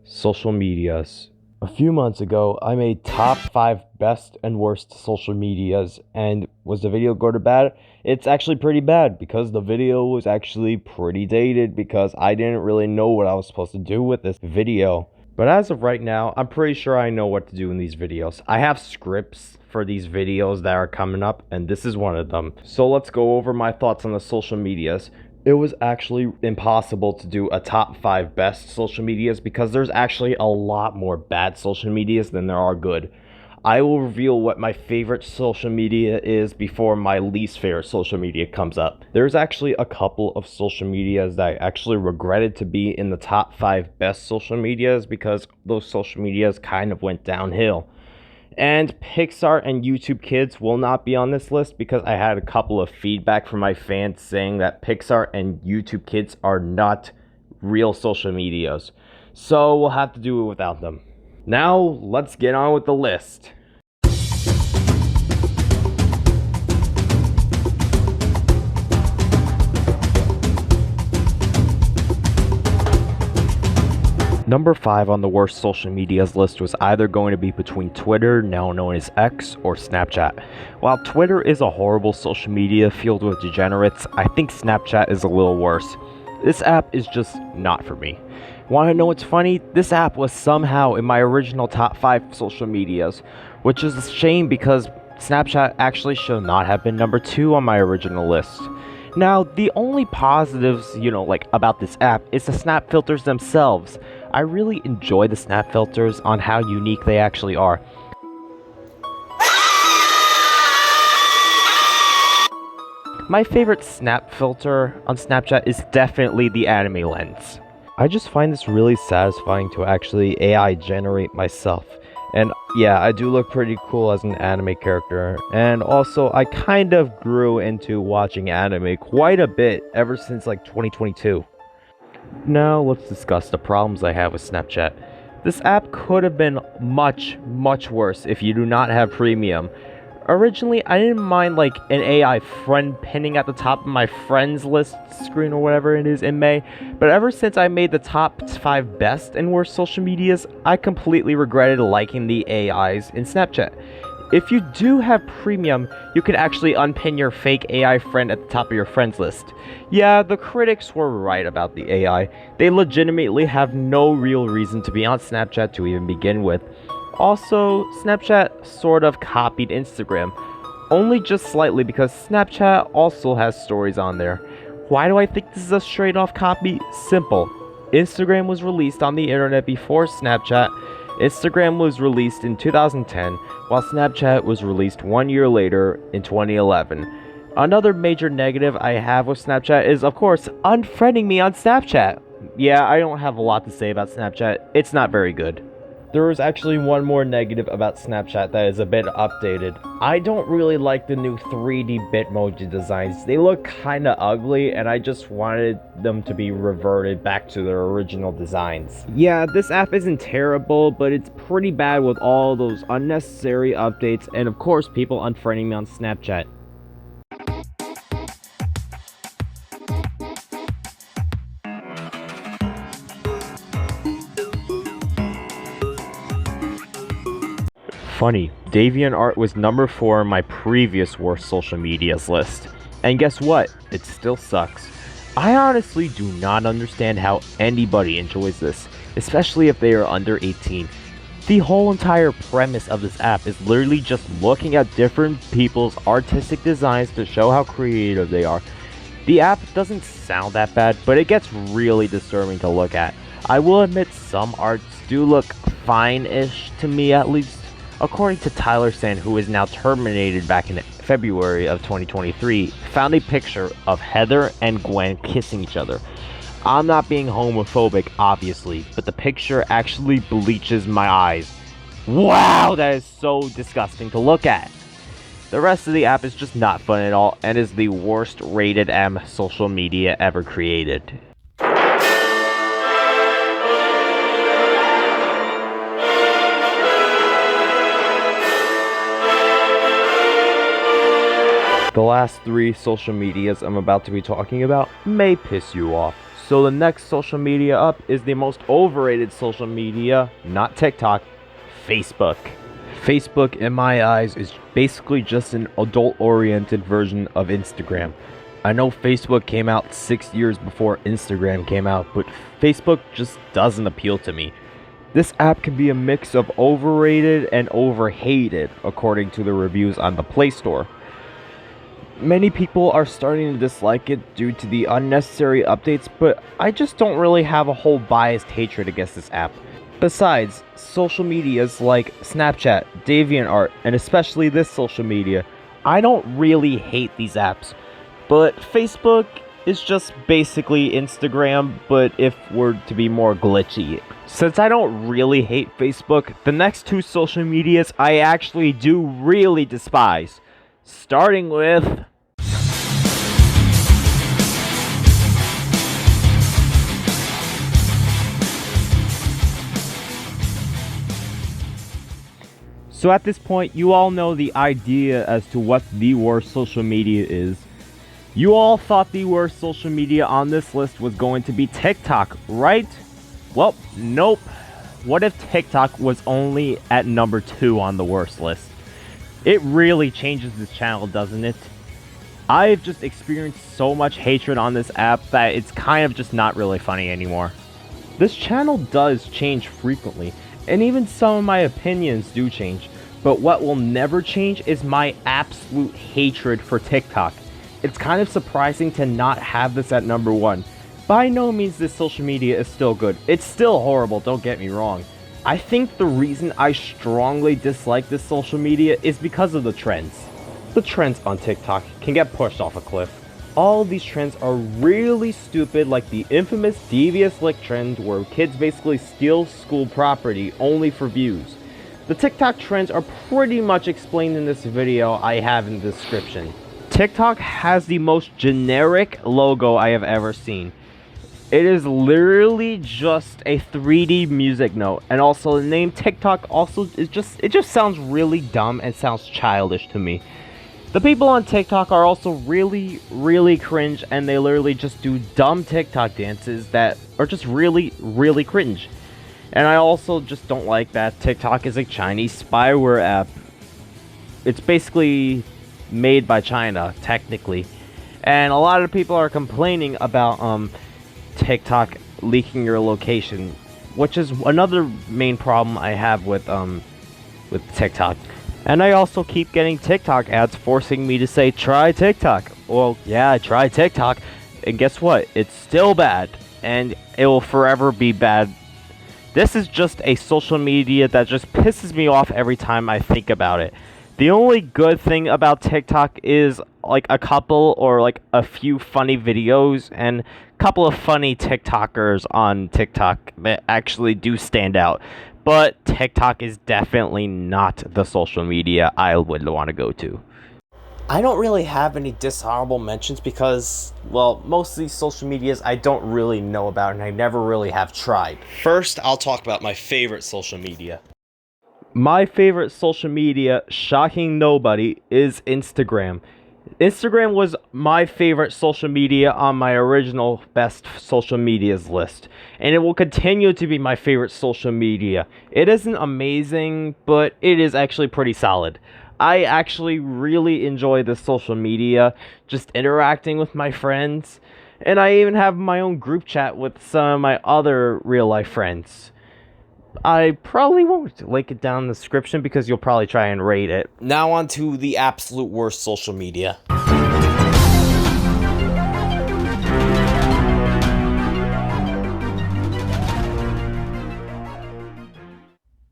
Social medias. A few months ago, I made top 5 best and worst social medias, and was the video good or bad? It's actually pretty bad because the video was actually pretty dated because I didn't really know what I was supposed to do with this video. But as of right now, I'm pretty sure I know what to do in these videos. I have scripts for these videos that are coming up, and this is one of them. So let's go over my thoughts on the social medias. It was actually impossible to do a top 5 best social medias because there's actually a lot more bad social medias than there are good. I will reveal what my favorite social media is before my least favorite social media comes up. There's actually a couple of social medias that I actually regretted to be in the top 5 best social medias because those social medias kind of went downhill. And Pixar and YouTube Kids will not be on this list because I had a couple of feedback from my fans saying that Pixar and YouTube Kids are not real social medias. So we'll have to do it without them. Now, let's get on with the list. Number 5 on the worst social medias list was either going to be between Twitter, now known as X, or Snapchat. While Twitter is a horrible social media filled with degenerates, I think Snapchat is a little worse. This app is just not for me. Want to know what's funny? This app was somehow in my original top 5 social medias, which is a shame because Snapchat actually should not have been number 2 on my original list. Now, the only positives, about this app is the snap filters themselves. I really enjoy the snap filters on how unique they actually are. My favorite snap filter on Snapchat is definitely the anime lens. I just find this really satisfying to actually AI generate myself. And yeah, I do look pretty cool as an anime character. And also, I kind of grew into watching anime quite a bit ever since 2022. Now, let's discuss the problems I have with Snapchat. This app could have been much, much worse if you do not have premium. Originally, I didn't mind an AI friend pinning at the top of my friends list screen or whatever it is in May, but ever since I made the top 5 best and worst social medias, I completely regretted liking the AIs in Snapchat. If you do have premium, you can actually unpin your fake AI friend at the top of your friends list. Yeah, the critics were right about the AI. They legitimately have no real reason to be on Snapchat to even begin with. Also, Snapchat sort of copied Instagram, only just slightly because Snapchat also has stories on there. Why do I think this is a straight off copy? Simple. Instagram was released on the internet before Snapchat. Instagram was released in 2010, while Snapchat was released 1 year later in 2011. Another major negative I have with Snapchat is, of course, unfriending me on Snapchat. Yeah, I don't have a lot to say about Snapchat. It's not very good. There is actually one more negative about Snapchat that is a bit updated. I don't really like the new 3D Bitmoji designs. They look kinda ugly, and I just wanted them to be reverted back to their original designs. Yeah, this app isn't terrible, but it's pretty bad with all those unnecessary updates, and of course people unfriending me on Snapchat. Funny, DeviantArt was number 4 on my previous worst social medias list. And guess what? It still sucks. I honestly do not understand how anybody enjoys this, especially if they are under 18. The whole entire premise of this app is literally just looking at different people's artistic designs to show how creative they are. The app doesn't sound that bad, but it gets really disturbing to look at. I will admit some arts do look fine-ish to me at least. According to Tyler Sand, who is now terminated back in February of 2023, found a picture of Heather and Gwen kissing each other. I'm not being homophobic, obviously, but the picture actually bleaches my eyes. Wow, that is so disgusting to look at. The rest of the app is just not fun at all and is the worst rated M social media ever created. The last 3 social medias I'm about to be talking about may piss you off, So the next social media up is the most overrated social media, not TikTok, Facebook. Facebook, in my eyes, is basically just an adult-oriented version of Instagram. I know Facebook came out 6 years before Instagram came out, but Facebook just doesn't appeal to me. This app can be a mix of overrated and overhated, according to the reviews on the Play Store. Many people are starting to dislike it due to the unnecessary updates, but I just don't really have a whole biased hatred against this app. Besides, social medias like Snapchat, DeviantArt, and especially this social media, I don't really hate these apps. But Facebook is just basically Instagram, but if we're to be more glitchy. Since I don't really hate Facebook, the next two social medias I actually do really despise. Starting with... So at this point, you all know the idea as to what the worst social media is. You all thought the worst social media on this list was going to be TikTok, right? Well, nope. What if TikTok was only at number 2 on the worst list? It really changes this channel, doesn't it? I've just experienced so much hatred on this app that it's kind of just not really funny anymore. This channel does change frequently, and even some of my opinions do change, but what will never change is my absolute hatred for TikTok. It's kind of surprising to not have this at number 1. By no means this social media is still good. It's still horrible, don't get me wrong. I think the reason I strongly dislike this social media is because of the trends. The trends on TikTok can get pushed off a cliff. All of these trends are really stupid, like the infamous devious lick trend where kids basically steal school property only for views. The TikTok trends are pretty much explained in this video I have in the description. TikTok has the most generic logo I have ever seen. It is literally just a 3D music note, and also the name TikTok also is just sounds really dumb and sounds childish to me. The people on TikTok are also really cringe, and they literally just do dumb TikTok dances that are just really cringe. And I also just don't like that TikTok is a Chinese spyware app. It's basically made by China, technically. And a lot of people are complaining about TikTok leaking your location, which is another main problem I have with TikTok. And I also keep getting TikTok ads forcing me to say, try TikTok. Well, yeah, try TikTok. And guess what? It's still bad. And it will forever be bad. This is just a social media that just pisses me off every time I think about it. The only good thing about TikTok is like a couple or like a few funny videos and a couple of funny TikTokers on TikTok that actually do stand out. But TikTok is definitely not the social media I would want to go to. I don't really have any dishonorable mentions because, well, most of these social medias I don't really know about and I never really have tried. First, I'll talk about my favorite social media. My favorite social media, shocking nobody, is Instagram. Instagram was my favorite social media on my original best social medias list, and it will continue to be my favorite social media. It isn't amazing, but it is actually pretty solid. I actually really enjoy this social media, just interacting with my friends, and I even have my own group chat with some of my other real-life friends. I probably won't link it down in the description because you'll probably try and rate it. Now on to the absolute worst social media.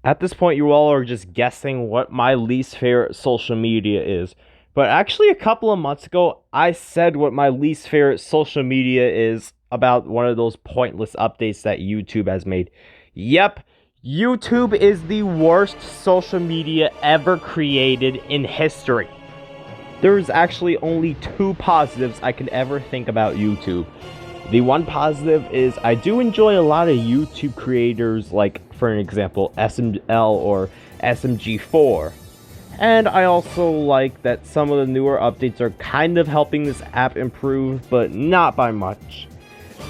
At this point, you all are just guessing what my least favorite social media is. But actually, a couple of months ago, I said what my least favorite social media is about one of those pointless updates that YouTube has made. Yep. YouTube is the worst social media ever created in history. There's actually only 2 positives I could ever think about YouTube. The one positive is I do enjoy a lot of YouTube creators, like, for an example, SML or SMG4. And I also like that some of the newer updates are kind of helping this app improve, but not by much.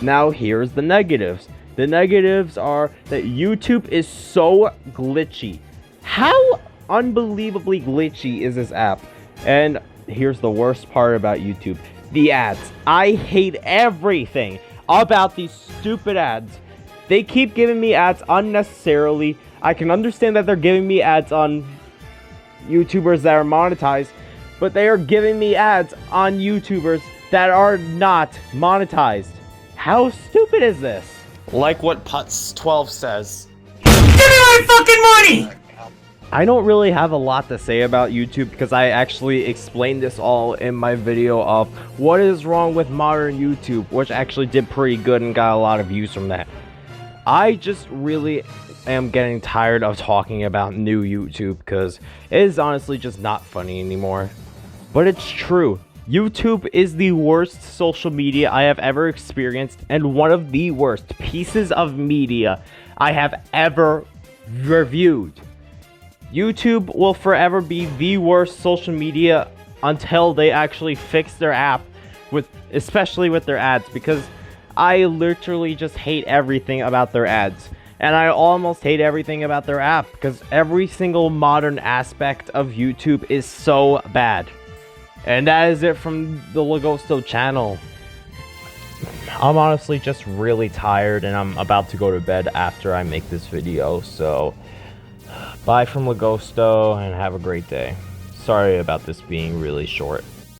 Now here's the negatives. The negatives are that YouTube is so glitchy. How unbelievably glitchy is this app? And here's the worst part about YouTube. The ads. I hate everything about these stupid ads. They keep giving me ads unnecessarily. I can understand that they're giving me ads on YouTubers that are monetized, but they are giving me ads on YouTubers that are not monetized. How stupid is this? Like what Putz12 says. Give me my fucking money! I don't really have a lot to say about YouTube because I actually explained this all in my video of what is wrong with modern YouTube, which actually did pretty good and got a lot of views from that. I just really am getting tired of talking about new YouTube because it is honestly just not funny anymore. But it's true. YouTube is the worst social media I have ever experienced and one of the worst pieces of media I have ever reviewed. YouTube will forever be the worst social media until they actually fix their app, especially with their ads, because I literally just hate everything about their ads. And I almost hate everything about their app because every single modern aspect of YouTube is so bad. And that is it from the Lagosto channel. I'm honestly just really tired and I'm about to go to bed after I make this video. So bye from Lagosto and have a great day. Sorry about this being really short.